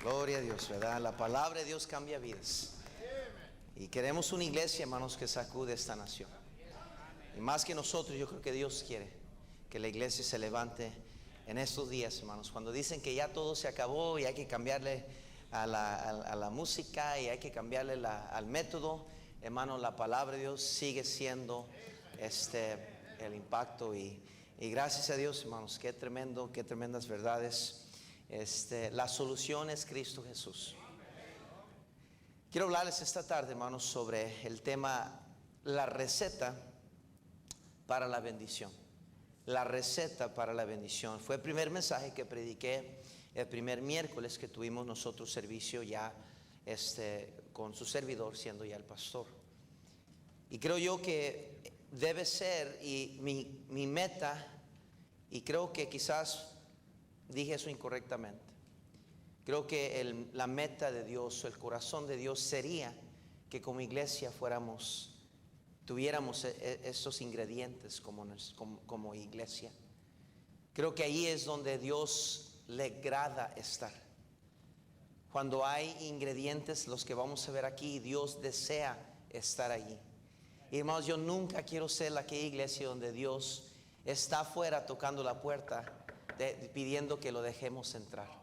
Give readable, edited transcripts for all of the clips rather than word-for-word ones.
Gloria a Dios, ¿verdad? La palabra de Dios cambia vidas. Y queremos una iglesia, hermanos, que sacude esta nación. Y más que nosotros, yo creo que Dios quiere que la iglesia se levante en estos días, hermanos. Cuando dicen que ya todo se acabó y hay que cambiarle a la música y hay que cambiarle al método, hermanos, la palabra de Dios sigue siendo el impacto. Y gracias a Dios, hermanos, qué tremendo, qué tremendas verdades. La solución es Cristo Jesús. Quiero hablarles esta tarde, hermanos, sobre el tema, la receta para la bendición. La receta para la bendición. Fue el primer mensaje que prediqué el primer miércoles que tuvimos nosotros servicio ya con su servidor, siendo ya el pastor. Y creo yo que debe ser, y mi meta, y creo que quizás dije eso incorrectamente. Creo que la meta de Dios, el corazón de Dios sería que como iglesia tuviéramos esos ingredientes como iglesia. Creo que ahí es donde Dios le agrada estar. Cuando hay ingredientes, los que vamos a ver aquí, Dios desea estar allí. Y hermanos, yo nunca quiero ser aquella iglesia donde Dios está afuera tocando la puerta, pidiendo que lo dejemos entrar.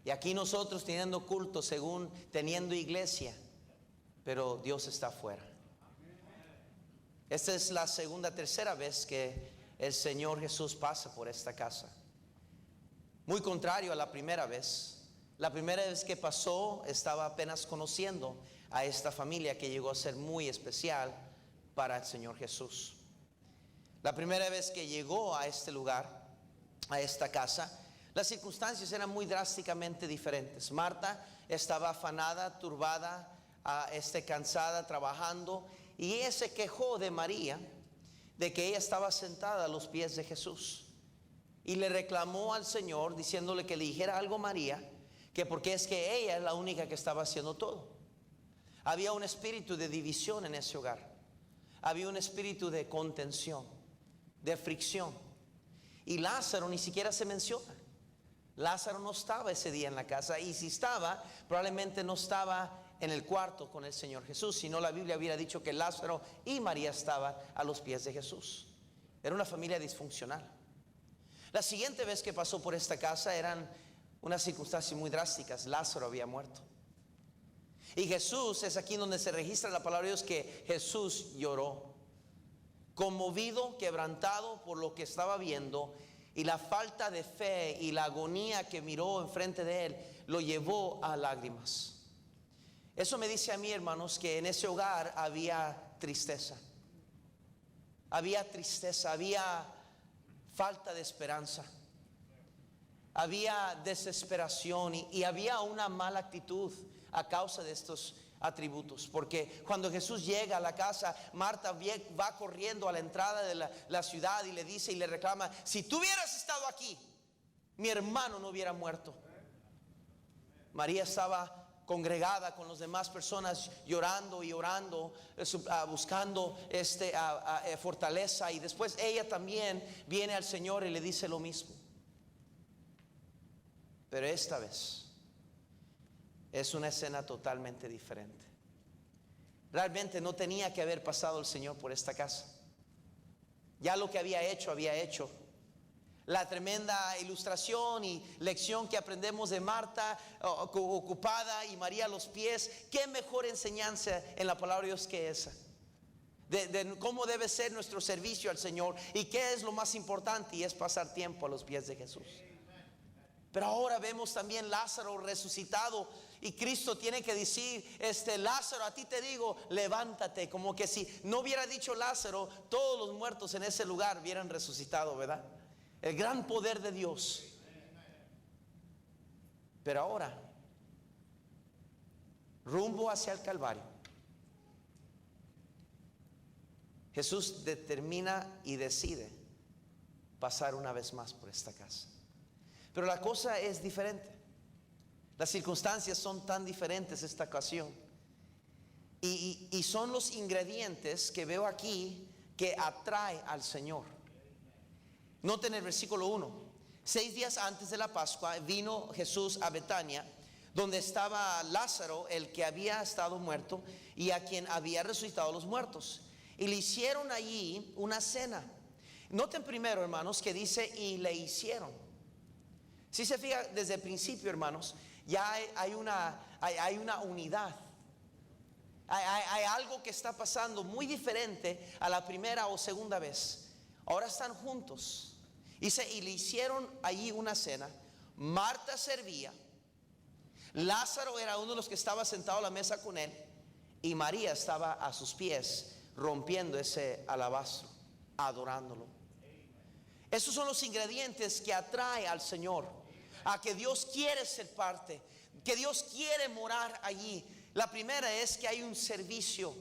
Y aquí nosotros teniendo culto, según teniendo iglesia, pero Dios está afuera. Esta es la tercera vez que el Señor Jesús pasa por esta casa. Muy contrario a la primera vez. La primera vez que pasó, estaba apenas conociendo a esta familia que llegó a ser muy especial para el Señor Jesús. La primera vez que llegó a este lugar, a esta casa, las circunstancias eran muy drásticamente diferentes. Marta estaba afanada, turbada, cansada, trabajando, y ella se quejó de María, de que ella estaba sentada a los pies de Jesús, y le reclamó al Señor, diciéndole que le dijera algo a María, que porque es que ella es la única que estaba haciendo todo. Había un espíritu de división en ese hogar, había un espíritu de contención, de fricción, y Lázaro ni siquiera se menciona. Lázaro no estaba ese día en la casa, y si estaba, probablemente no estaba en el cuarto con el Señor Jesús, sino la Biblia hubiera dicho que Lázaro y María estaban a los pies de Jesús. Era una familia disfuncional. La siguiente vez que pasó por esta casa eran unas circunstancias muy drásticas. Lázaro había muerto, y Jesús, es aquí donde se registra la palabra de Dios, que Jesús lloró, conmovido, quebrantado por lo que estaba viendo. Y la falta de fe y la agonía que miró enfrente de él lo llevó a lágrimas. Eso me dice a mí, hermanos, que en ese hogar había tristeza. Había tristeza, había falta de esperanza, había desesperación y había una mala actitud a causa de estos atributos. Porque cuando Jesús llega a la casa, Marta va corriendo a la entrada de la ciudad y le dice y le reclama: si tú hubieras estado aquí, mi hermano no hubiera muerto. María estaba congregada con las demás personas, llorando y orando, buscando fortaleza. Y después ella también viene al Señor y le dice lo mismo. Pero esta vez es una escena totalmente diferente. Realmente no tenía que haber pasado el Señor por esta casa. Ya lo que había hecho. La tremenda ilustración y lección que aprendemos de Marta ocupada y María a los pies. ¿Qué mejor enseñanza en la palabra de Dios que esa? De cómo debe ser nuestro servicio al Señor, y qué es lo más importante, y es pasar tiempo a los pies de Jesús. Pero ahora vemos también Lázaro resucitado, y Cristo tiene que decir: Lázaro, a ti te digo, levántate. Como que si no hubiera dicho Lázaro, todos los muertos en ese lugar hubieran resucitado, ¿verdad? El gran poder de Dios. Pero ahora, rumbo hacia el Calvario, Jesús determina y decide pasar una vez más por esta casa. Pero la cosa es diferente. Las circunstancias son tan diferentes esta ocasión. Y son los ingredientes que veo aquí que atrae al Señor. Noten el versículo 1. 6 días antes de la Pascua vino Jesús a Betania, donde estaba Lázaro, el que había estado muerto y a quien había resucitado los muertos. Y le hicieron allí una cena. Noten primero, hermanos, que dice y le hicieron. Si se fija desde el principio, hermanos, ya hay una unidad. Hay algo que está pasando muy diferente a la primera o segunda vez. Ahora están juntos. Dice, y le hicieron allí una cena. Marta servía. Lázaro era uno de los que estaba sentado a la mesa con él. Y María estaba a sus pies, rompiendo ese alabastro, adorándolo. Esos son los ingredientes que atrae al Señor, a que Dios quiere ser parte, que Dios quiere morar allí. La primera es que hay un servicio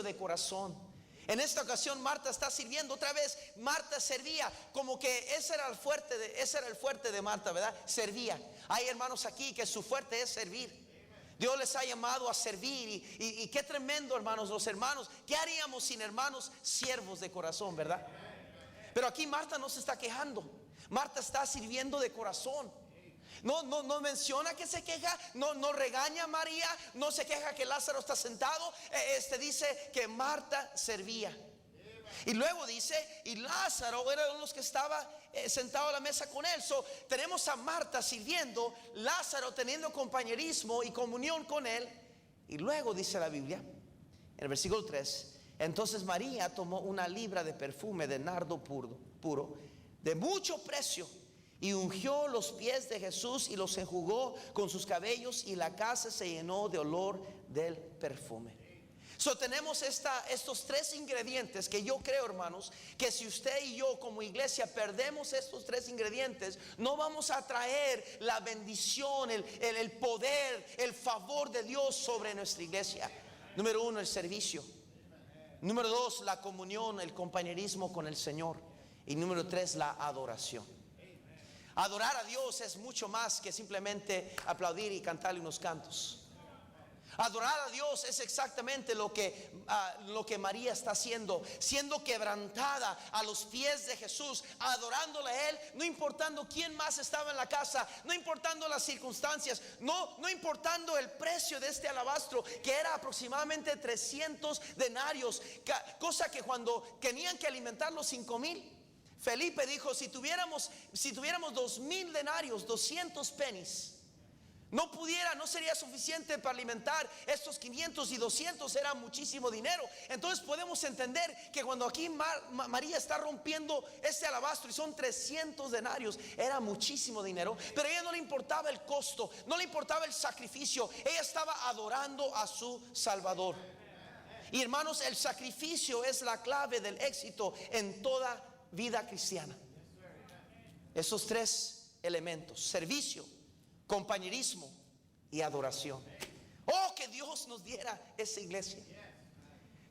de corazón. En esta ocasión Marta está sirviendo. Otra vez Marta servía, como que ese era el fuerte de Marta, ¿verdad? Servía. Hay hermanos aquí que su fuerte es servir. Dios les ha llamado a servir y qué tremendo, hermanos, los hermanos. ¿Qué haríamos sin hermanos siervos de corazón, verdad? Pero aquí Marta no se está quejando. Marta está sirviendo de corazón. No menciona que se queja, no regaña a María, no se queja que Lázaro está sentado. Dice que Marta servía. Y luego dice, y Lázaro era uno de los que estaba sentado a la mesa con él. Tenemos a Marta sirviendo, Lázaro teniendo compañerismo y comunión con él. Y luego dice la Biblia, en el versículo 3, entonces María tomó una libra de perfume de nardo puro, de mucho precio, y ungió los pies de Jesús y los enjugó con sus cabellos, y la casa se llenó de olor del perfume. Tenemos estos tres ingredientes que yo creo, hermanos, que si usted y yo como iglesia perdemos estos tres ingredientes, no vamos a traer la bendición, el poder, el favor de Dios sobre nuestra iglesia. Número 1, el servicio. Número 2, la comunión, el compañerismo con el Señor. Y número 3, la adoración. Adorar a Dios es mucho más que simplemente aplaudir y cantarle unos cantos. Adorar a Dios es exactamente lo que María está haciendo, siendo quebrantada a los pies de Jesús, adorándole a Él, no importando quién más estaba en la casa, no importando las circunstancias, no importando el precio de este alabastro, que era aproximadamente 300 denarios, cosa que cuando tenían que alimentar los 5,000, Felipe dijo, si tuviéramos 2,000 denarios, 200 pennies, no sería suficiente para alimentar estos 500, y 200 era muchísimo dinero. Entonces podemos entender que cuando aquí María está rompiendo este alabastro y son 300 denarios, era muchísimo dinero, pero a ella no le importaba el costo, no le importaba el sacrificio. Ella estaba adorando a su Salvador. Y hermanos, el sacrificio es la clave del éxito en toda vida cristiana. Esos tres elementos: servicio, compañerismo y adoración. Oh, que Dios nos diera esa iglesia.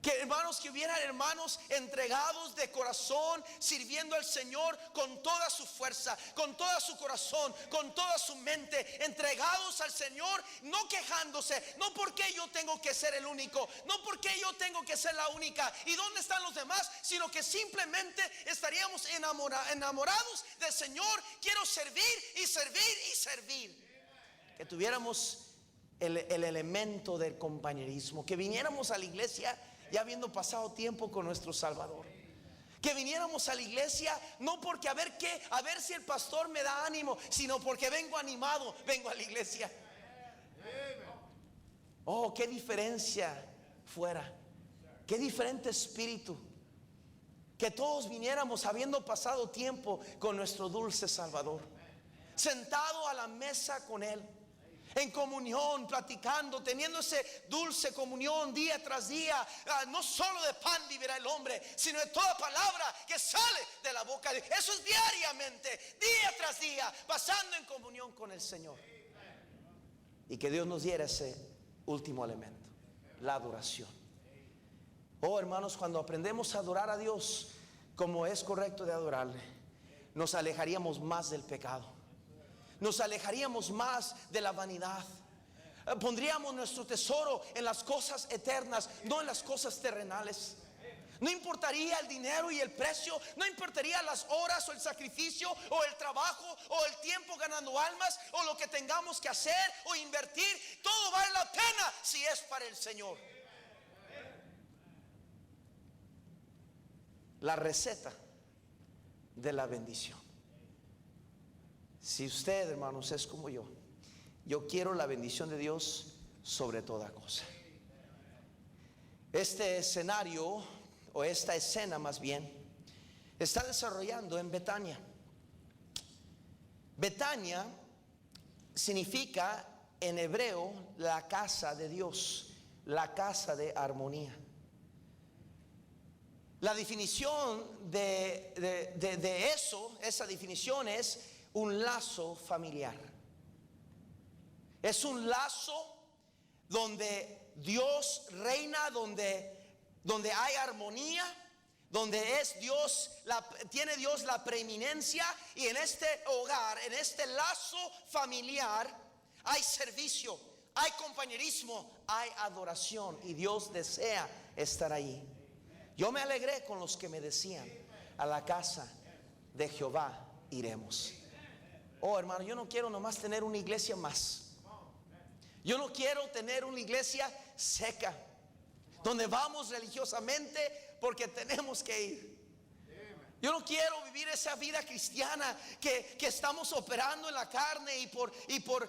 Que hermanos, que hubieran hermanos entregados de corazón, sirviendo al Señor con toda su fuerza, con toda su corazón, con toda su mente, entregados al Señor, no quejándose, no porque yo tengo que ser el único, no porque yo tengo que ser la única, y dónde están los demás, sino que simplemente estaríamos enamorados del Señor. Quiero servir y servir y servir. Que tuviéramos el elemento del compañerismo, que viniéramos a la iglesia ya habiendo pasado tiempo con nuestro Salvador, que viniéramos a la iglesia no porque a ver si el pastor me da ánimo, sino porque vengo animado, vengo a la iglesia. Oh, qué diferencia fuera, qué diferente espíritu, que todos viniéramos habiendo pasado tiempo con nuestro dulce Salvador, sentado a la mesa con Él, en comunión, platicando, teniendo ese dulce comunión día tras día. No solo de pan vivirá el hombre, sino de toda palabra que sale de la boca de Dios. Eso es diariamente, día tras día, pasando en comunión con el Señor. Y que Dios nos diera ese último elemento, la adoración. Oh, hermanos, cuando aprendemos a adorar a Dios como es correcto de adorarle, nos alejaríamos más del pecado, nos alejaríamos más de la vanidad, pondríamos nuestro tesoro en las cosas eternas, no en las cosas terrenales. No importaría el dinero y el precio, no importaría las horas o el sacrificio o el trabajo o el tiempo ganando almas o lo que tengamos que hacer o invertir. Todo vale la pena si es para el Señor. La receta de la bendición. Si usted, hermanos, es como yo quiero la bendición de Dios sobre toda cosa. Este escenario, o esta escena más bien, está desarrollando en Betania. Betania significa en hebreo la casa de Dios, la casa de armonía. La definición de eso, esa definición es un lazo familiar. Es un lazo donde Dios reina, donde hay armonía, donde es Dios, tiene Dios la preeminencia, y en este hogar, en este lazo familiar, hay servicio, hay compañerismo, hay adoración, y Dios desea estar ahí. Yo me alegré con los que me decían: a la casa de Jehová iremos. Oh, hermano, yo no quiero nomás tener una iglesia más. Yo no quiero tener una iglesia seca, donde vamos religiosamente porque tenemos que ir. Yo no quiero vivir esa vida cristiana que estamos operando en la carne y por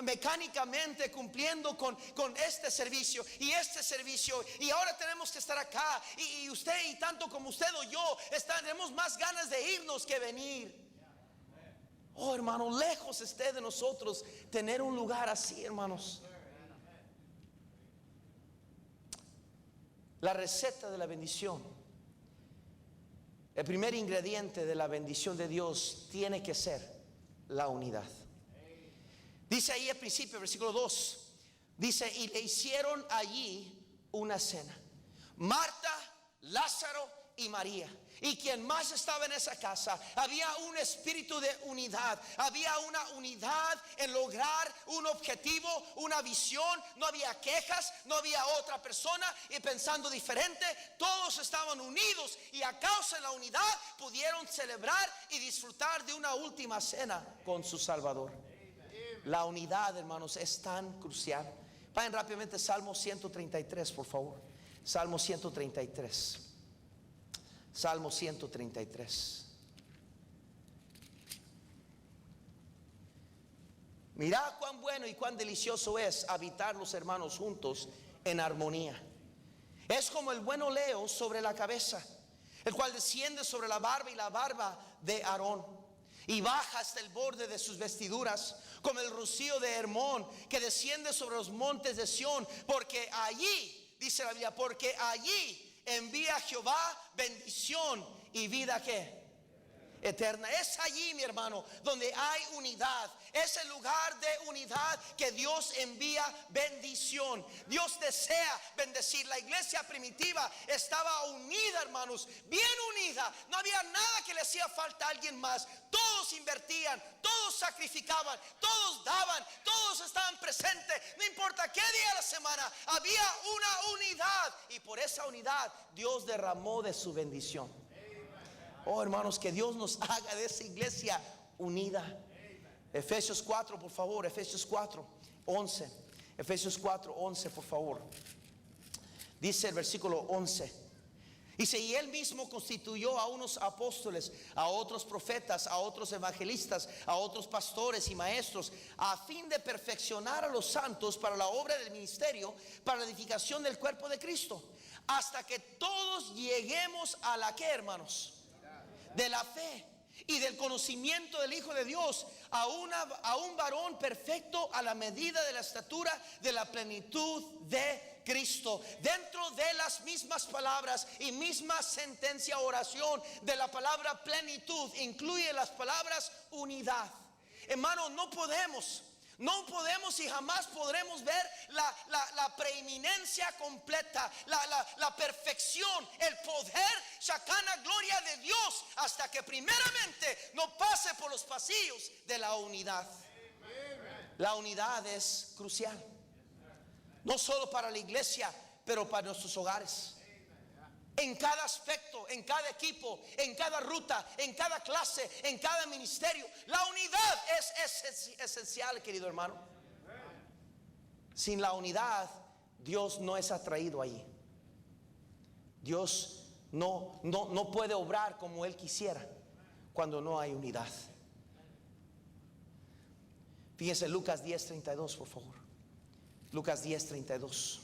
mecánicamente cumpliendo con este servicio y este servicio, y ahora tenemos que estar acá, y usted, y tanto como usted o yo tenemos más ganas de irnos que venir. Oh, hermano, lejos esté de nosotros tener un lugar así, hermanos. La receta de la bendición, el primer ingrediente de la bendición de Dios tiene que ser la unidad. Dice ahí al principio, versículo 2, dice: y le hicieron allí una cena, Marta, Lázaro y María. Y quien más estaba en esa casa, había un espíritu de unidad, había una unidad en lograr un objetivo, una visión. No había quejas, no había otra persona y pensando diferente. Todos estaban unidos, y a causa de la unidad pudieron celebrar y disfrutar de una última cena con su Salvador. La unidad, hermanos, es tan crucial. Vayan rápidamente Salmo 133, por favor. Salmo 133. Salmo 133. Mirad cuán bueno y cuán delicioso es habitar los hermanos juntos en armonía. Es como el buen óleo sobre la cabeza, el cual desciende sobre la barba, y la barba de Aarón, y baja hasta el borde de sus vestiduras, como el rocío de Hermón, que desciende sobre los montes de Sión. Porque allí, dice la Biblia, porque allí envía Jehová bendición y vida ¿qué? Eterna. Es allí, mi hermano, donde hay unidad. Es el lugar de unidad que Dios envía bendición. Dios desea bendecir. La iglesia primitiva estaba unida, hermanos, bien unida. No había nada que le hacía falta a alguien más. Todos invertían, todos sacrificaban, todos daban, todos estaban presentes. No importa qué día de la semana, había una unidad, y por esa unidad Dios derramó de su bendición. Oh, hermanos, que Dios nos haga de esa iglesia unida. Efesios 4, por favor. Efesios 4, 11. Efesios 4, 11, por favor. Dice el versículo 11. Dice: y él mismo constituyó a unos apóstoles, a otros profetas, a otros evangelistas, a otros pastores y maestros, a fin de perfeccionar a los santos para la obra del ministerio, para la edificación del cuerpo de Cristo, hasta que todos lleguemos a la ¿qué, hermanos? De la fe y del conocimiento del Hijo de Dios, a un varón perfecto, a la medida de la estatura de la plenitud de Cristo. Dentro de las mismas palabras y misma sentencia, oración de la palabra plenitud, incluye las palabras unidad. Hermano, no podemos y jamás podremos ver la preeminencia completa, la perfección, el poder, sacana gloria de Dios, hasta que primeramente no pase por los pasillos de la unidad. La unidad es crucial, no solo para la iglesia, pero para nuestros hogares. En cada aspecto, en cada equipo, en cada ruta, en cada clase, en cada ministerio. La unidad es esencial, querido hermano. Sin la unidad, Dios no es atraído allí. Dios no puede obrar como Él quisiera cuando no hay unidad. Fíjense Lucas 10:32, por favor. Lucas 10:32.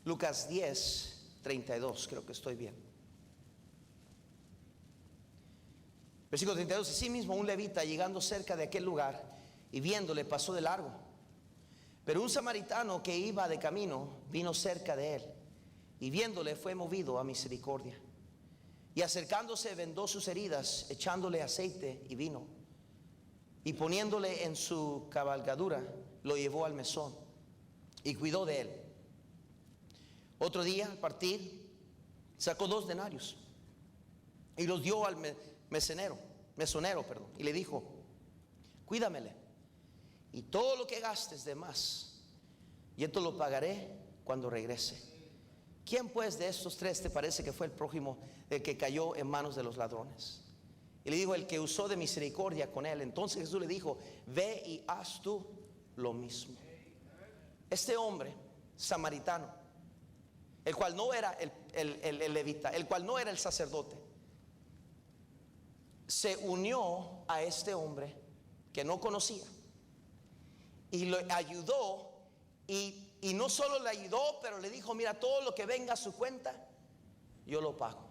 Lucas 10:32, creo que estoy bien. Versículo 32. Así mismo un levita, llegando cerca de aquel lugar y viéndole, pasó de largo. Pero un samaritano que iba de camino vino cerca de él y viéndole fue movido a misericordia. Y acercándose vendó sus heridas, echándole aceite y vino, y poniéndole en su cabalgadura, lo llevó al mesón y cuidó de él. Otro día, al partir, sacó 2 denarios y los dio al mesonero, y le dijo: cuídamele, y todo lo que gastes de más, yo te lo pagaré cuando regrese. ¿Quién pues de estos 3 te parece que fue el prójimo el que cayó en manos de los ladrones? Y le dijo: el que usó de misericordia con él. Entonces Jesús le dijo: ve y haz tú lo mismo. Este hombre samaritano, el cual no era el levita, el cual no era el sacerdote, se unió a este hombre que no conocía y lo ayudó, y no solo le ayudó, pero le dijo: mira, todo lo que venga a su cuenta, yo lo pago.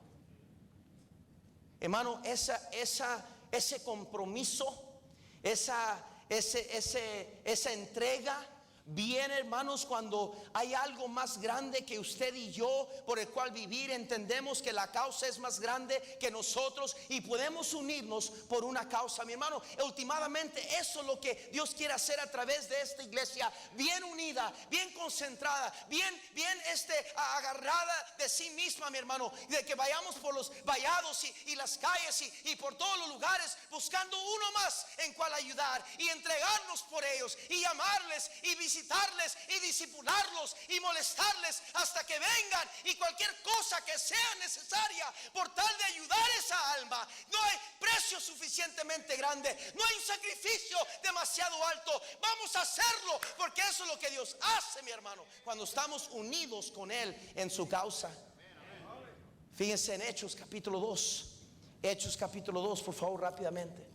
Hermano, ese compromiso, esa entrega viene, hermanos, cuando hay algo más grande que usted y yo por el cual vivir. Entendemos que la causa es más grande que nosotros y podemos unirnos por una causa, mi hermano. Últimamente eso es lo que Dios quiere hacer a través de esta iglesia, bien unida, bien concentrada, bien agarrada de sí misma, mi hermano, de que vayamos por los vallados y las calles y por todos los lugares buscando uno más en cual ayudar y entregarnos por ellos y llamarles y visitarles y disipularlos y molestarles hasta que vengan, y cualquier cosa que sea necesaria por tal de ayudar a esa alma. No hay precio suficientemente grande, no hay un sacrificio demasiado alto. Vamos a hacerlo porque eso es lo que Dios hace, mi hermano, cuando estamos unidos con Él en su causa. Fíjense en Hechos capítulo 2. Hechos capítulo 2, por favor, rápidamente.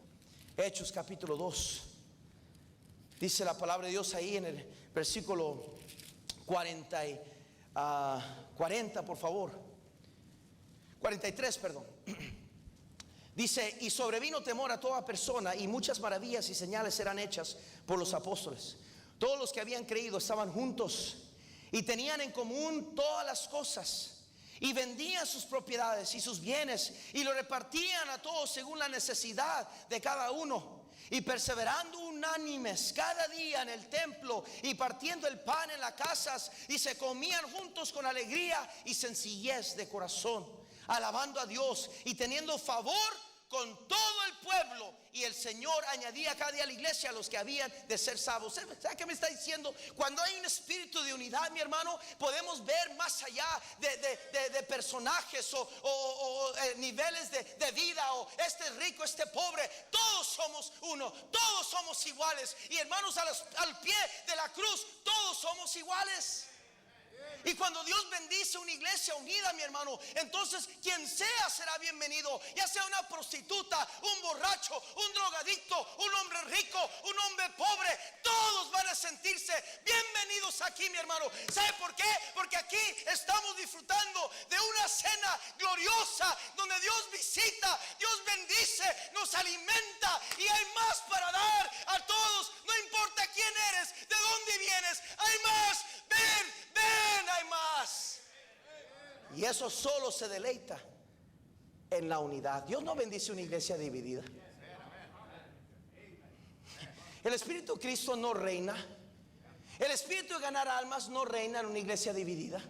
Hechos capítulo 2. Dice la palabra de Dios ahí en el versículo 40, por favor. 43, perdón. Dice: y sobrevino temor a toda persona, y muchas maravillas y señales eran hechas por los apóstoles. Todos los que habían creído estaban juntos y tenían en común todas las cosas, y vendían sus propiedades y sus bienes y lo repartían a todos según la necesidad de cada uno. Y perseverando unánimes cada día en el templo y partiendo el pan en las casas, y se comían juntos con alegría y sencillez de corazón, alabando a Dios y teniendo favor con todo el pueblo. Y el Señor añadía cada día a la iglesia a los que habían de ser salvos. ¿Sabe qué me está diciendo? Cuando hay un espíritu de unidad, mi hermano, podemos ver más allá de personajes o niveles de vida, o este rico, este pobre. Todos somos uno, todos somos iguales. Y hermanos, al pie de la cruz todos somos iguales. Y cuando Dios bendice una iglesia unida, mi hermano, entonces quien sea será bienvenido, ya sea una prostituta, un borracho, un drogadicto, un hombre rico, un hombre pobre. Todos van a sentirse bienvenidos aquí, mi hermano. ¿Sabe por qué? Porque aquí estamos disfrutando de una cena gloriosa donde Dios visita, Dios bendice, nos alimenta, y hay más para dar a todos. No importa quién eres, de dónde vienes, hay más. Ven, hay más. Y eso solo se deleita en la unidad. Dios no bendice una iglesia dividida. El Espíritu de Cristo no reina. El Espíritu de ganar almas no reina en una iglesia dividida.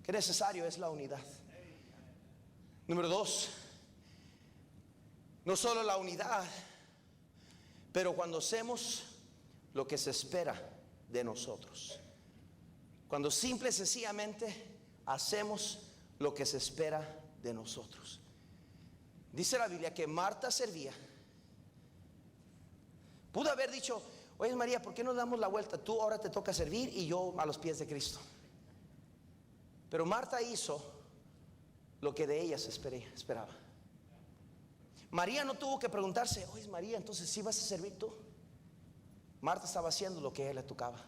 Qué necesario es la unidad. Número 2, no solo la unidad, pero cuando hacemos lo que se espera de nosotros, cuando simple y sencillamente hacemos lo que se espera de nosotros. Dice la Biblia que Marta servía. Pudo haber dicho: oye María, ¿por qué no damos la vuelta? Tú ahora te toca servir y yo a los pies de Cristo. Pero Marta hizo lo que de ella se esperaba. María no tuvo que preguntarse: oye María, entonces ¿sí vas a servir tú? Marta estaba haciendo lo que a ella le tocaba.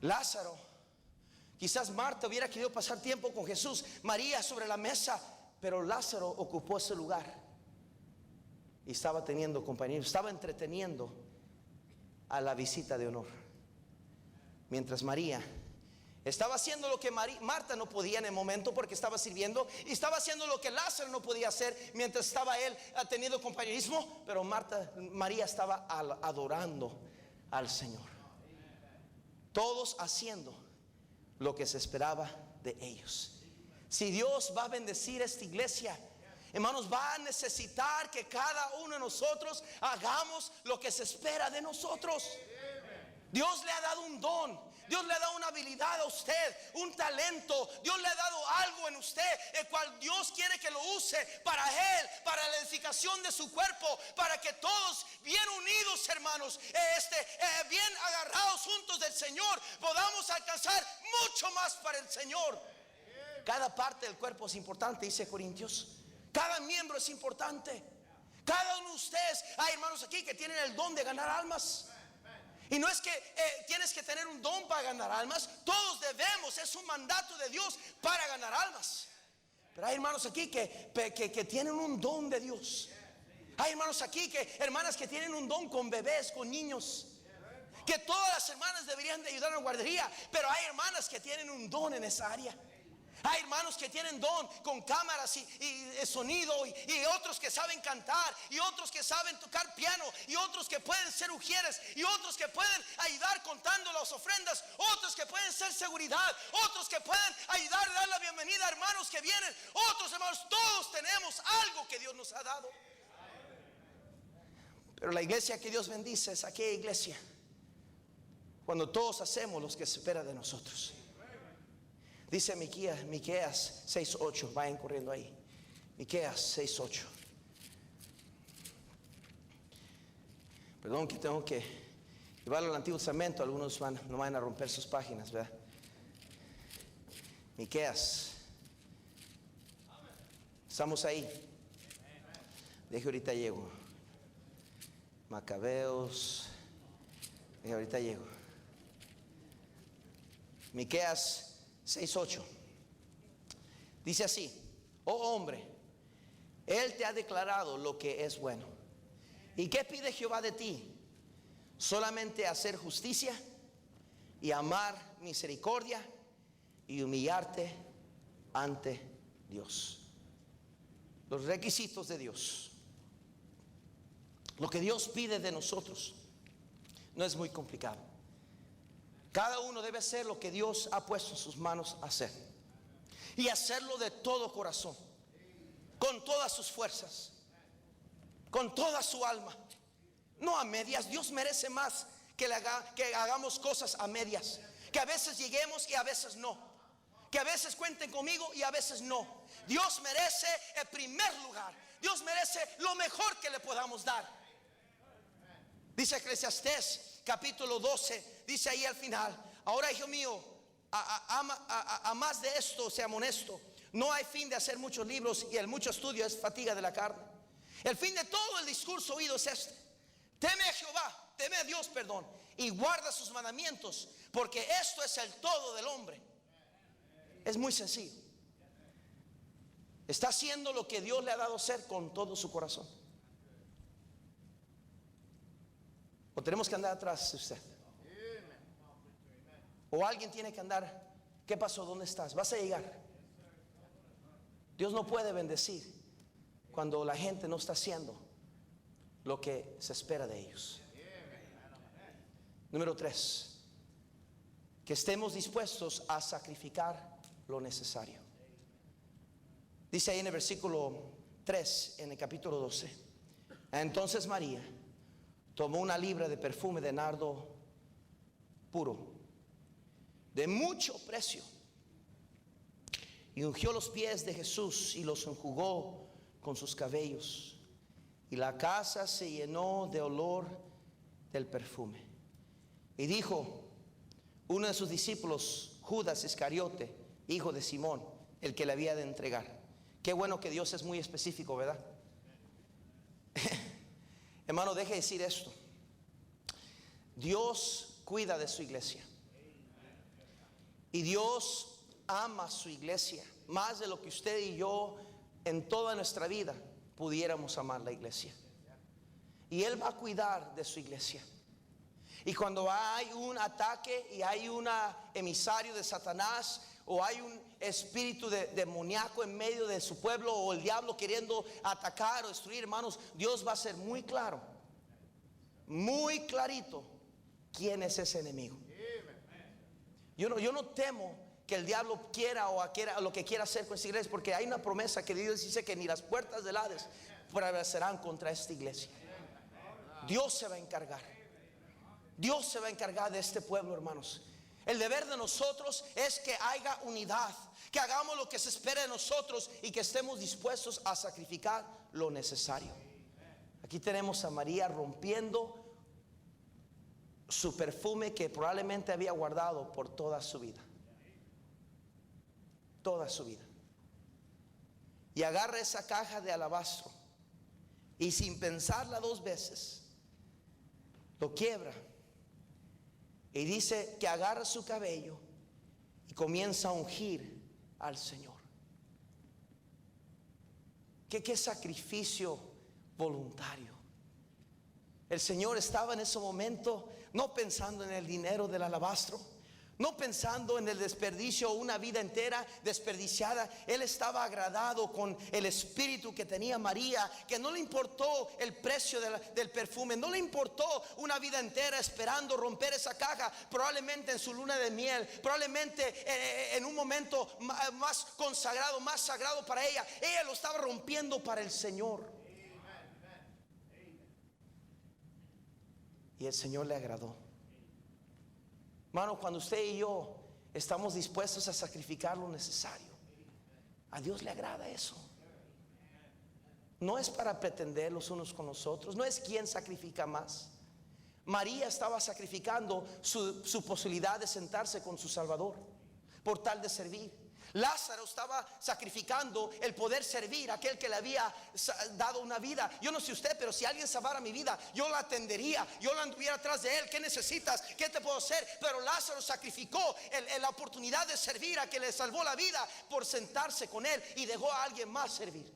Lázaro, quizás Marta hubiera querido pasar tiempo con Jesús, María sobre la mesa, pero Lázaro ocupó ese lugar y estaba teniendo compañía, estaba entreteniendo a la visita de honor, mientras María estaba haciendo lo que Marta no podía en el momento porque estaba sirviendo, y estaba haciendo lo que Lázaro no podía hacer mientras estaba él teniendo compañerismo. Pero María estaba adorando al Señor. Todos haciendo lo que se esperaba de ellos. Si Dios va a bendecir esta iglesia, hermanos, va a necesitar que cada uno de nosotros hagamos lo que se espera de nosotros. Dios le ha dado un don, Dios le ha dado una habilidad a usted, un talento. Dios le ha dado algo en usted, el cual Dios quiere que lo use para Él, para la edificación de su cuerpo, para que todos bien unidos, hermanos, bien agarrados juntos del Señor, podamos alcanzar mucho más para el Señor. Cada parte del cuerpo es importante, dice Corintios. Cada miembro es importante. Cada uno de ustedes, hay hermanos aquí que tienen el don de ganar almas. Y no es que tienes que tener un don para ganar almas. Todos debemos, es un mandato de Dios para ganar almas. Pero hay hermanos aquí que tienen un don de Dios. Hay hermanos aquí hermanas que tienen un don con bebés, con niños, que todas las hermanas deberían de ayudar en la guardería. Pero hay hermanas que tienen un don en esa área. Hay hermanos que tienen don con cámaras y sonido, y otros que saben cantar, y otros que saben tocar piano, y otros que pueden ser ujieres, y otros que pueden ayudar contando las ofrendas, otros que pueden ser seguridad, otros que pueden ayudar a dar la bienvenida a hermanos que vienen, otros hermanos. Todos tenemos algo que Dios nos ha dado. Pero la iglesia que Dios bendice es aquella iglesia cuando todos hacemos lo que se espera de nosotros. Dice Miqueas 6:8, vayan corriendo ahí. Miqueas 6:8. Perdón que tengo que llevarlo al Antiguo Testamento, algunos no van a romper sus páginas, ¿verdad? Miqueas. Estamos ahí. Deje ahorita llego. Macabeos. Deje ahorita llego. Miqueas 6:8 dice así: oh hombre, Él te ha declarado lo que es bueno. ¿Y qué pide Jehová de ti? Solamente hacer justicia y amar misericordia y humillarte ante Dios. Los requisitos de Dios, lo que Dios pide de nosotros, no es muy complicado. Cada uno debe hacer lo que Dios ha puesto en sus manos a hacer, y hacerlo de todo corazón, con todas sus fuerzas, con toda su alma, no a medias. Dios merece más que hagamos cosas a medias, que a veces lleguemos y a veces no, que a veces cuenten conmigo y a veces no. Dios merece el primer lugar. Dios merece lo mejor que le podamos dar. Dice Eclesiastés capítulo 12, dice ahí al final: ahora, hijo mío, a más de esto sea honesto. No hay fin de hacer muchos libros, y el mucho estudio es fatiga de la carne. El fin de todo el discurso oído es este: teme a Jehová, teme a Dios, perdón, y guarda sus mandamientos, porque esto es el todo del hombre. Es muy sencillo. Está haciendo lo que Dios le ha dado hacer con todo su corazón, o tenemos que andar atrás de usted, o alguien tiene que andar. ¿Qué pasó? ¿Dónde estás? ¿Vas a llegar? Dios no puede bendecir cuando la gente no está haciendo lo que se espera de ellos. Número 3, que estemos dispuestos a sacrificar lo necesario. Dice ahí en el versículo 3, en el capítulo 12: entonces María tomó una libra de perfume de nardo puro, de mucho precio, y ungió los pies de Jesús y los enjugó con sus cabellos. Y la casa se llenó de olor del perfume. Y dijo uno de sus discípulos, Judas Iscariote, hijo de Simón, el que le había de entregar. Qué bueno que Dios es muy específico, ¿verdad? Hermano, deje de decir esto. Dios cuida de su iglesia. Y Dios ama a su iglesia más de lo que usted y yo en toda nuestra vida pudiéramos amar la iglesia. Y Él va a cuidar de su iglesia. Y cuando hay un ataque y hay un emisario de Satanás, o hay un espíritu demoníaco en medio de su pueblo, o el diablo queriendo atacar o destruir, hermanos, Dios va a ser muy claro, muy clarito quién es ese enemigo. Yo no temo que el diablo quiera o lo que quiera hacer con esta iglesia, porque hay una promesa que Dios dice que ni las puertas del Hades prevalecerán contra esta iglesia. Dios se va a encargar. Dios se va a encargar de este pueblo, hermanos. El deber de nosotros es que haya unidad, que hagamos lo que se espera de nosotros y que estemos dispuestos a sacrificar lo necesario. Aquí tenemos a María rompiendo su perfume que probablemente había guardado por toda su vida. Toda su vida. Y agarra esa caja de alabastro y sin pensarla dos veces lo quiebra. Y dice que agarra su cabello y comienza a ungir al Señor. ¿Qué sacrificio voluntario? El Señor estaba en ese momento no pensando en el dinero del alabastro, no pensando en el desperdicio o una vida entera desperdiciada. Él estaba agradado con el espíritu que tenía María, que no le importó el precio del perfume, no le importó una vida entera esperando romper esa caja, probablemente en su luna de miel, probablemente en un momento más consagrado, más sagrado para ella. Ella lo estaba rompiendo para el Señor. Y el Señor le agradó. Hermano, cuando usted y yo estamos dispuestos a sacrificar lo necesario, a Dios le agrada eso. No es para pretender los unos con los otros, no es quien sacrifica más. María estaba sacrificando su posibilidad de sentarse con su Salvador por tal de servir. Lázaro estaba sacrificando el poder servir a aquel que le había dado una vida. Yo no sé usted, pero si alguien salvara mi vida, yo la atendería, yo la anduviera atrás de él. ¿Qué necesitas? ¿Qué te puedo hacer? Pero Lázaro sacrificó la oportunidad de servir a que le salvó la vida por sentarse con él y dejó a alguien más servir.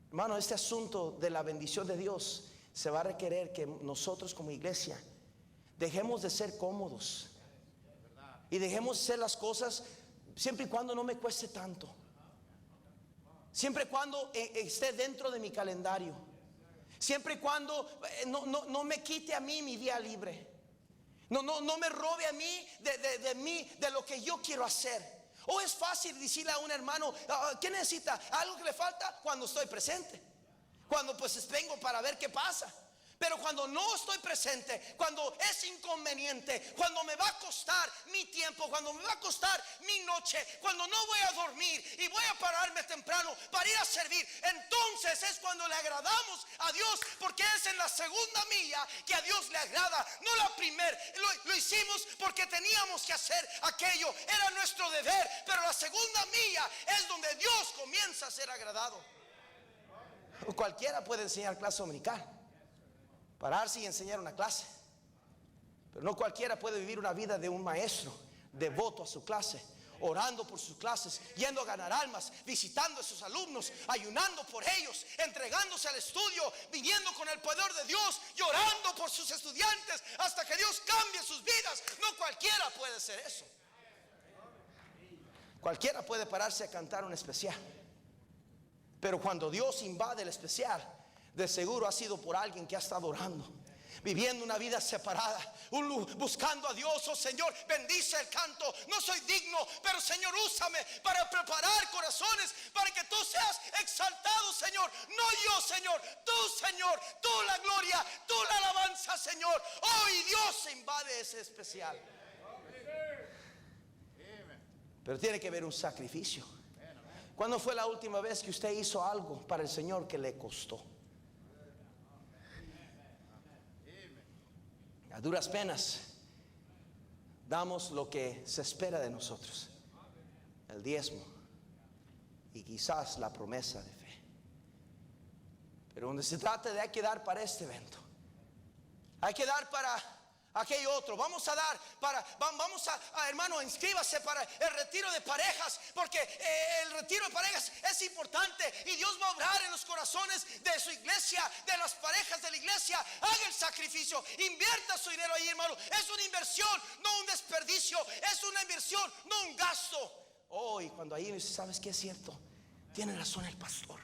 Hermano, este asunto de la bendición de Dios se va a requerir que nosotros como iglesia dejemos de ser cómodos y dejemos de hacer las cosas siempre y cuando no me cueste tanto, siempre y cuando esté dentro de mi calendario, siempre y cuando no me quite a mí mi día libre, no me robe a mí de lo que yo quiero hacer. O es fácil decirle a un hermano, ¿qué necesita? Algo que le falta, cuando estoy presente, cuando pues vengo para ver qué pasa. Pero cuando no estoy presente, cuando es inconveniente, cuando me va a costar mi tiempo, cuando me va a costar mi noche, cuando no voy a dormir y voy a pararme temprano para ir a servir, entonces es cuando le agradamos a Dios, porque es en la segunda milla que a Dios le agrada, no la primera. Lo hicimos porque teníamos que hacer aquello, era nuestro deber, pero la segunda milla es donde Dios comienza a ser agradado. Cualquiera puede enseñar clase dominical, pararse y enseñar una clase, pero no cualquiera puede vivir una vida de un maestro devoto a su clase, orando por sus clases, yendo a ganar almas, visitando a sus alumnos, ayunando por ellos, entregándose al estudio, viniendo con el poder de Dios, llorando por sus estudiantes hasta que Dios cambie sus vidas. No cualquiera puede hacer eso. Cualquiera puede pararse a cantar un especial, pero cuando Dios invade el especial, de seguro ha sido por alguien que ha estado orando, viviendo una vida separada, buscando a Dios. Oh Señor, bendice el canto. No soy digno, pero Señor, úsame para preparar corazones, para que tú seas exaltado, Señor. No yo, Señor, tú, Señor, tú la gloria, tú la alabanza, Señor. Hoy Dios se invade ese especial. Pero tiene que haber un sacrificio. ¿Cuándo fue la última vez que usted hizo algo para el Señor que le costó? A duras penas damos lo que se espera de nosotros, el diezmo y quizás la promesa de fe. Pero donde se trata de hay que dar para este evento, hay que dar para aquel otro. Vamos a dar para, hermano, inscríbase para el retiro de parejas, porque el retiro de parejas es importante y Dios va a obrar en los corazones de su iglesia, de las parejas de la iglesia. Haga el sacrificio, invierta su dinero ahí, hermano. Es una inversión, no un desperdicio. Es una inversión, no un gasto. Oh, y cuando ahí sabes que es cierto, tiene razón el pastor.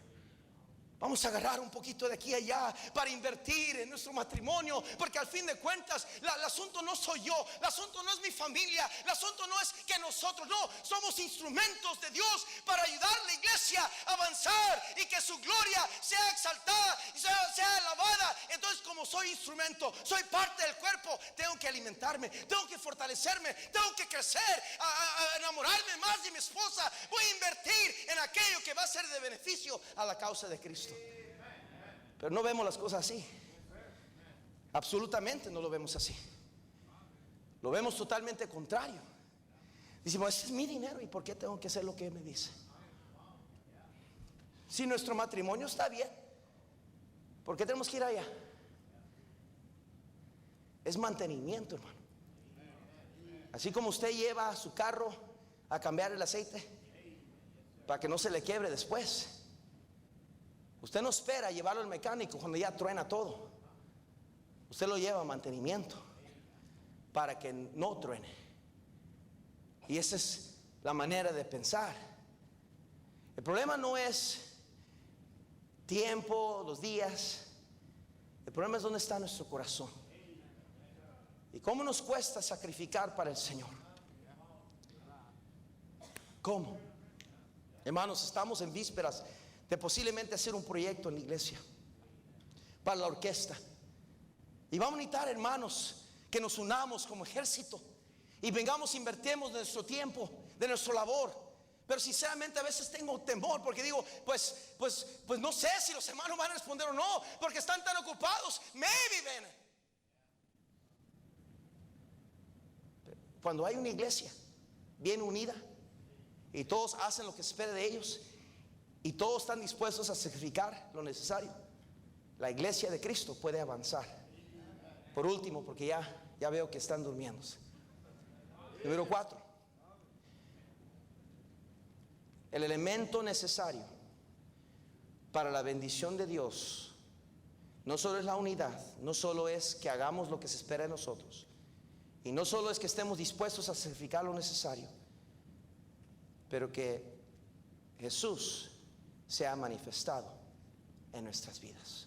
Vamos a agarrar un poquito de aquí y allá para invertir en nuestro matrimonio, porque al fin de cuentas el asunto no soy yo, el asunto no es mi familia, el asunto no es que nosotros, no, somos instrumentos de Dios para ayudar a la iglesia a avanzar y que su gloria sea exaltada y sea alabada. Entonces, como soy instrumento, soy parte del cuerpo, tengo que alimentarme, tengo que fortalecerme, tengo que crecer, a enamorarme más de mi esposa. Voy a invertir en aquello que va a ser de beneficio a la causa de Cristo. Pero no vemos las cosas así. Absolutamente no lo vemos así. Lo vemos totalmente contrario. Decimos, ese es mi dinero, ¿y por qué tengo que hacer lo que Él me dice? Si nuestro matrimonio está bien, ¿por qué tenemos que ir allá? Es mantenimiento, hermano. Así como usted lleva su carro a cambiar el aceite para que no se le quiebre después, usted no espera llevarlo al mecánico cuando ya truena todo. Usted lo lleva a mantenimiento para que no truene. Y esa es la manera de pensar. El problema no es tiempo, los días. El problema es dónde está nuestro corazón y cómo nos cuesta sacrificar para el Señor. ¿Cómo? Hermanos, estamos en vísperas de posiblemente hacer un proyecto en la iglesia para la orquesta, y vamos a necesitar, hermanos, que nos unamos como ejército y vengamos, invertimos de nuestro tiempo, de nuestra labor. Pero sinceramente a veces tengo temor, porque digo, pues no sé si los hermanos van a responder o no, porque están tan ocupados. Maybe ven. Cuando hay una iglesia bien unida y todos hacen lo que se espera de ellos y todos están dispuestos a sacrificar lo necesario, la iglesia de Cristo puede avanzar. Por último, porque ya veo que están durmiéndose. Número 4. El elemento necesario para la bendición de Dios no solo es la unidad, no solo es que hagamos lo que se espera de nosotros, y no solo es que estemos dispuestos a sacrificar lo necesario, pero que Jesús sea manifestado en nuestras vidas,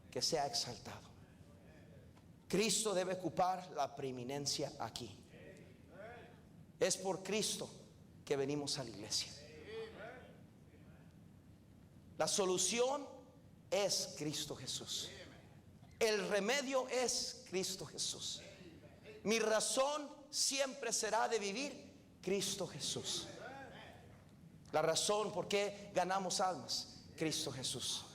que sea exaltado. Cristo debe ocupar la preeminencia aquí. Es por Cristo que venimos a la iglesia. La solución es Cristo Jesús. El remedio es Cristo Jesús. Mi razón siempre será de vivir Cristo Jesús. La razón por qué ganamos almas, Cristo Jesús.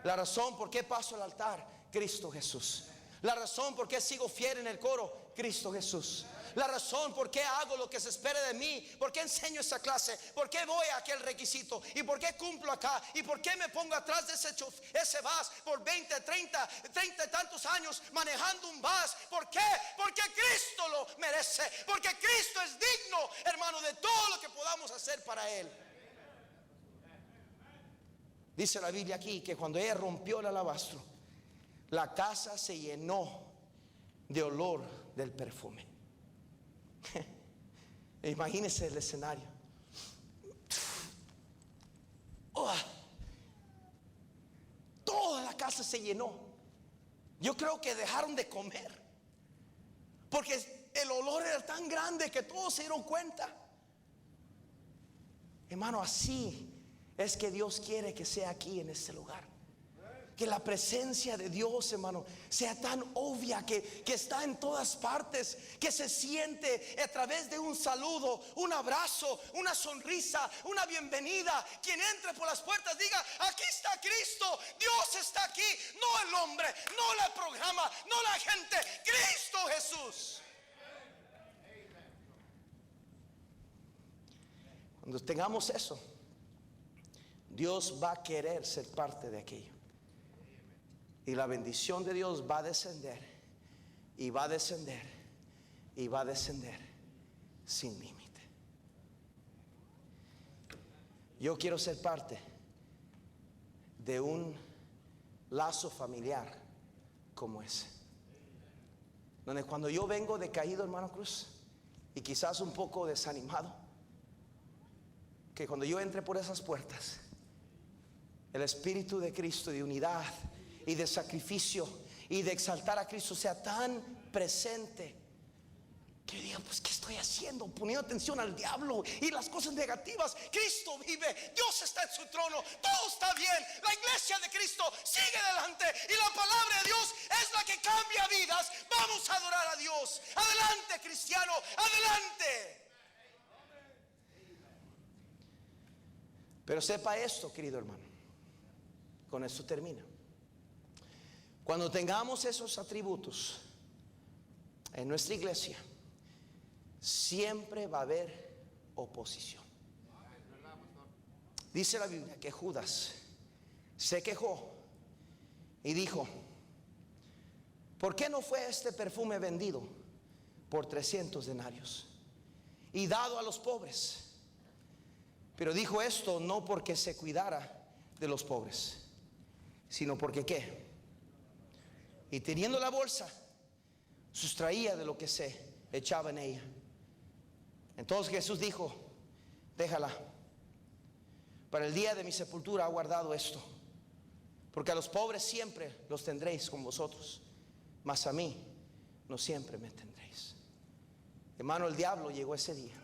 La razón por qué paso al altar, Cristo Jesús. La razón por qué sigo fiel en el coro, Cristo Jesús. La razón por qué hago lo que se espera de mí, por qué enseño esta clase, por qué voy a aquel requisito, y por qué cumplo acá, y por qué me pongo atrás de ese bus por 20, 30 y tantos años manejando un bus. ¿Por qué? Porque Cristo lo merece, porque Cristo es digno, hermano, de todo lo que podamos hacer para Él. Dice la Biblia aquí que cuando ella rompió el alabastro, la casa se llenó de olor del perfume. Imagínense el escenario. Toda la casa se llenó. Yo creo que dejaron de comer, porque el olor era tan grande que todos se dieron cuenta. Hermano, así es que Dios quiere que sea aquí en este lugar. Que la presencia de Dios, hermano, sea tan obvia, que está en todas partes, que se siente a través de un saludo, un abrazo, una sonrisa, una bienvenida. Quien entre por las puertas diga: aquí está Cristo, Dios está aquí. No el hombre, no el programa, no la gente, Cristo Jesús. Cuando tengamos eso, Dios va a querer ser parte de aquello. Y la bendición de Dios va a descender, y va a descender, y va a descender sin límite. Yo quiero ser parte de un lazo familiar como ese, donde cuando yo vengo decaído, hermano Cruz, y quizás un poco desanimado, que cuando yo entre por esas puertas, el Espíritu de Cristo, de unidad y de sacrificio y de exaltar a Cristo, sea tan presente, que yo diga: pues ¿qué estoy haciendo? Poniendo atención al diablo y las cosas negativas. Cristo vive, Dios está en su trono, todo está bien, la iglesia de Cristo sigue adelante, y la palabra de Dios es la que cambia vidas. Vamos a adorar a Dios. Adelante, cristiano, adelante. Pero sepa esto, querido hermano, con esto termina. Cuando tengamos esos atributos en nuestra iglesia, siempre va a haber oposición. Dice la Biblia que Judas se quejó y dijo: ¿por qué no fue este perfume vendido por 300 denarios y dado a los pobres? Pero dijo esto no porque se cuidara de los pobres, sino porque ¿qué? Y teniendo la bolsa, sustraía de lo que se echaba en ella. Entonces Jesús dijo: déjala, para el día de mi sepultura ha guardado esto, porque a los pobres siempre los tendréis con vosotros, mas a mí no siempre me tendréis. Hermano, el diablo llegó ese día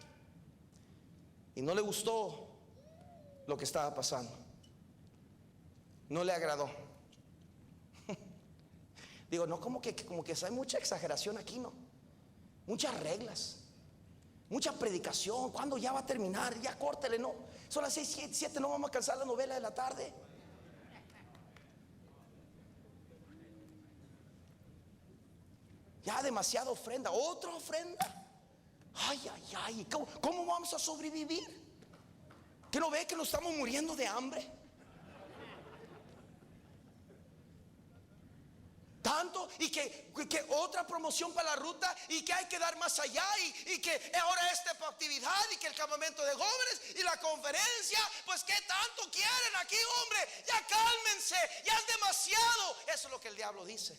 y no le gustó lo que estaba pasando, no le agradó. Digo, no, como que hay mucha exageración aquí, ¿no? Muchas reglas, mucha predicación. ¿Cuándo ya va a terminar? Ya córtele, ¿no? Son las 6, 7, no vamos a alcanzar la novela de la tarde. Ya demasiada ofrenda, otra ofrenda. Ay, ay, ay, ¿cómo vamos a sobrevivir? ¿Que no ve que nos estamos muriendo de hambre? Tanto, y que otra promoción para la ruta, y que hay que dar más allá, y que ahora esta actividad, y que el campamento de jóvenes y la conferencia. Pues ¿qué tanto quieren aquí, hombre? Ya cálmense, ya es demasiado. Eso es lo que el diablo dice.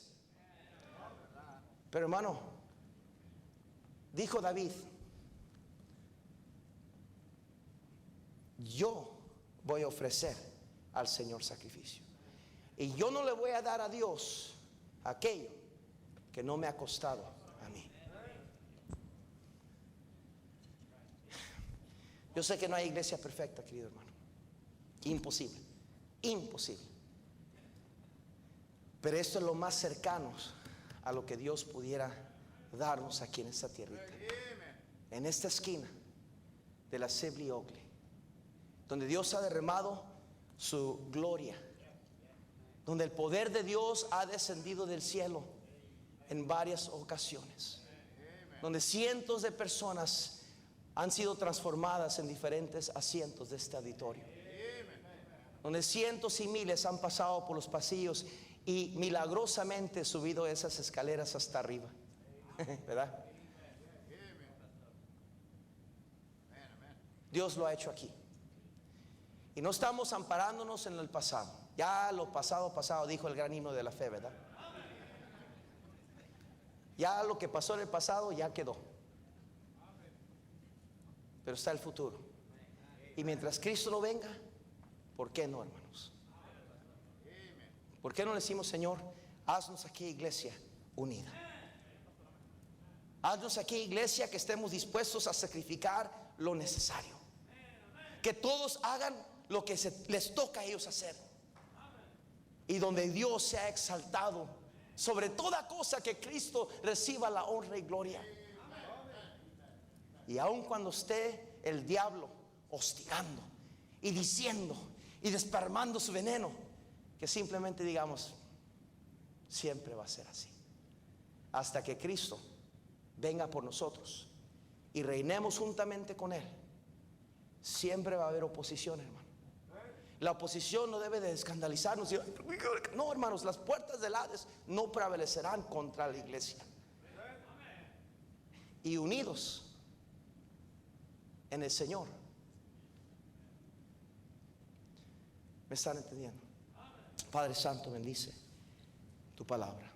Pero hermano, dijo David: yo voy a ofrecer al Señor sacrificio, y yo no le voy a dar a Dios aquello que no me ha costado a mí. Yo sé que no hay iglesia perfecta, querido hermano. Imposible, imposible. Pero esto es lo más cercano a lo que Dios pudiera darnos aquí en esta tierrita, en esta esquina de la Sibley Oakley, donde Dios ha derramado su gloria, donde el poder de Dios ha descendido del cielo en varias ocasiones, donde cientos de personas han sido transformadas en diferentes asientos de este auditorio, donde cientos y miles han pasado por los pasillos y milagrosamente subido esas escaleras hasta arriba. ¿Verdad? Dios lo ha hecho aquí. Y no estamos amparándonos en el pasado. Ya lo pasado, dijo el gran himno de la fe, ¿verdad? Ya lo que pasó en el pasado ya quedó. Pero está el futuro. Y mientras Cristo no venga, ¿por qué no, hermanos? ¿Por qué no le decimos: Señor, haznos aquí, iglesia, unida. Haznos aquí, iglesia, que estemos dispuestos a sacrificar lo necesario. Que todos hagan lo que les toca a ellos hacer. Y donde Dios sea exaltado sobre toda cosa, que Cristo reciba la honra y gloria. Y aun cuando esté el diablo hostigando y diciendo y desparramando su veneno, que simplemente digamos, siempre va a ser así, hasta que Cristo venga por nosotros y reinemos juntamente con Él. Siempre va a haber oposición, hermano. La oposición no debe de escandalizarnos. No, hermanos, las puertas del Hades no prevalecerán contra la iglesia. Y unidos en el Señor. ¿Me están entendiendo? Padre Santo, bendice tu palabra.